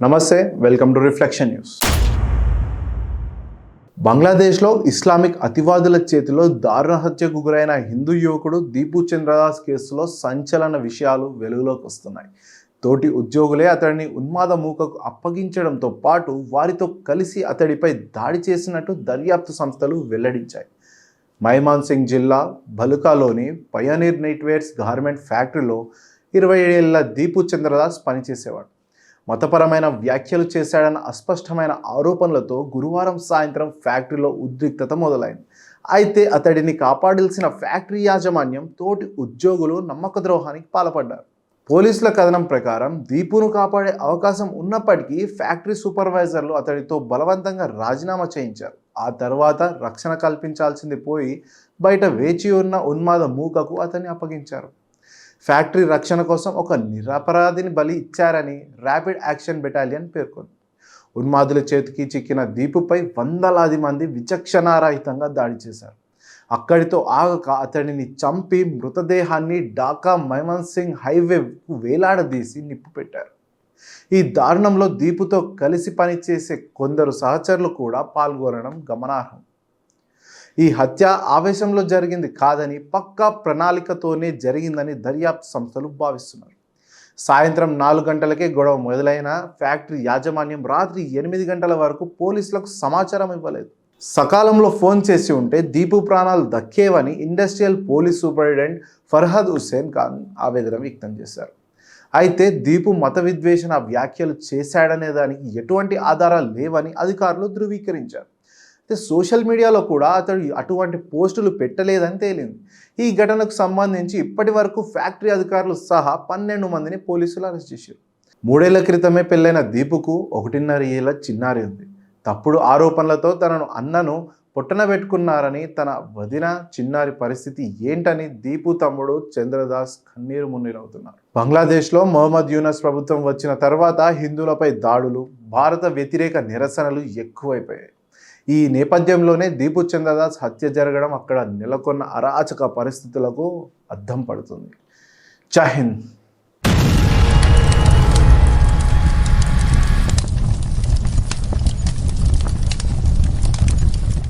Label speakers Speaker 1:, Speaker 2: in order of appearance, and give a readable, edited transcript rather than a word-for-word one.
Speaker 1: నమస్తే, welcome to reflection news. బంగ్లాదేశ్లో Islamic అతివాదుల చేతిలో దారుణ హత్యకు గురైన హిందూ యువకుడు దీపు చంద్రదాస్ కేసులో సంచలన విషయాలు వెలుగులోకి వస్తున్నాయి. తోటి ఉద్యోగులే అతడిని ఉన్మాద మూకకు అప్పగించడంతో పాటు వారితో కలిసి అతడిపై దాడి చేసినట్టు దర్యాప్తు సంస్థలు వెల్లడించాయి. మైమాన్ సింగ్ జిల్లా బలుకాలోని పయోనీర్ నైట్వేర్స్ గార్మెంట్ ఫ్యాక్టరీలో 27 ఏళ్ల దీపు చంద్రదాస్ పనిచేసేవాడు. మతపరమైన వ్యాఖ్యలు చేశాడన్న అస్పష్టమైన ఆరోపణలతో గురువారం సాయంత్రం ఫ్యాక్టరీలో ఉద్రిక్తత మొదలైంది. అయితే అతడిని కాపాడాల్సిన ఫ్యాక్టరీ యాజమాన్యం, తోటి ఉద్యోగులు నమ్మక ద్రోహానికి పాల్పడ్డారు. పోలీసుల కథనం ప్రకారం దీపును కాపాడే అవకాశం ఉన్నప్పటికీ ఫ్యాక్టరీ సూపర్వైజర్లు అతడితో బలవంతంగా రాజీనామా చేయించారు. ఆ తర్వాత రక్షణ కల్పించాల్సింది పోయి బయట వేచి ఉన్న ఉన్మాద మూకకు అతన్ని అప్పగించారు. ఫ్యాక్టరీ రక్షణ కోసం ఒక నిరపరాధిని బలి ఇచ్చారని ర్యాపిడ్ యాక్షన్ బెటాలియన్ పేర్కొంది. ఉన్మాదుల చేతికి చిక్కిన దీపుపై వందలాది మంది విచక్షణారహితంగా దాడి చేశారు. అక్కడితో ఆగక అతడిని చంపి మృతదేహాన్ని ఢాకా మైమన్ సింగ్ హైవేకు వేలాడదీసి నిప్పు పెట్టారు. ఈ దారుణంలో దీపుతో కలిసి పనిచేసే కొందరు సహచరులు కూడా పాల్గొనడం గమనార్హం. ఈ హత్య ఆవేశంలో జరిగింది కాదని, పక్కా ప్రణాళికతోనే జరిగిందని దర్యాప్తు సంస్థలు భావిస్తున్నారు. సాయంత్రం 4 గంటలకే గొడవ మొదలైన ఫ్యాక్టరీ యాజమాన్యం రాత్రి 8 గంటల వరకు పోలీసులకు సమాచారం ఇవ్వలేదు. సకాలంలో ఫోన్ చేసి ఉంటే దీపు ప్రాణాలు దక్కేవని industrial police superintendent Farhad Hossain Khan ఆవేదన వ్యక్తం చేశారు. అయితే దీపు మత విద్వేషణ వ్యాఖ్యలు చేశాడనే దానికి ఎటువంటి ఆధారాలు లేవని అధికారులు ధృవీకరించారు. సోషల్ మీడియాలో కూడా అతడు అటువంటి పోస్టులు పెట్టలేదని తేలింది. ఈ ఘటనకు సంబంధించి ఇప్పటి వరకు ఫ్యాక్టరీ అధికారులు సహా 12 మందిని పోలీసులు అరెస్ట్ చేశారు. 3 ఏళ్ల క్రితమే పెళ్ళైన దీపుకు 1.5 ఏళ్ల చిన్నారి ఉంది. తప్పుడు ఆరోపణలతో తనను అన్నను పొట్టనబెట్టుకున్నారని, తన వదిన చిన్నారి పరిస్థితి ఏంటని దీపు తమ్ముడు చంద్రదాస్ కన్నీరు మున్నీరవుతున్నారు. బంగ్లాదేశ్లో మొహమ్మద్ యూనస్ ప్రభుత్వం వచ్చిన తర్వాత హిందువులపై దాడులు, భారత వ్యతిరేక నిరసనలు ఎక్కువైపోయాయి. ఈ నేపథ్యంలోనే దీపు చంద్రదాస్ హత్య జరగడం అక్కడ నెలకొన్న అరాచక పరిస్థితులకు అద్దం పడుతుంది. జై హింద్.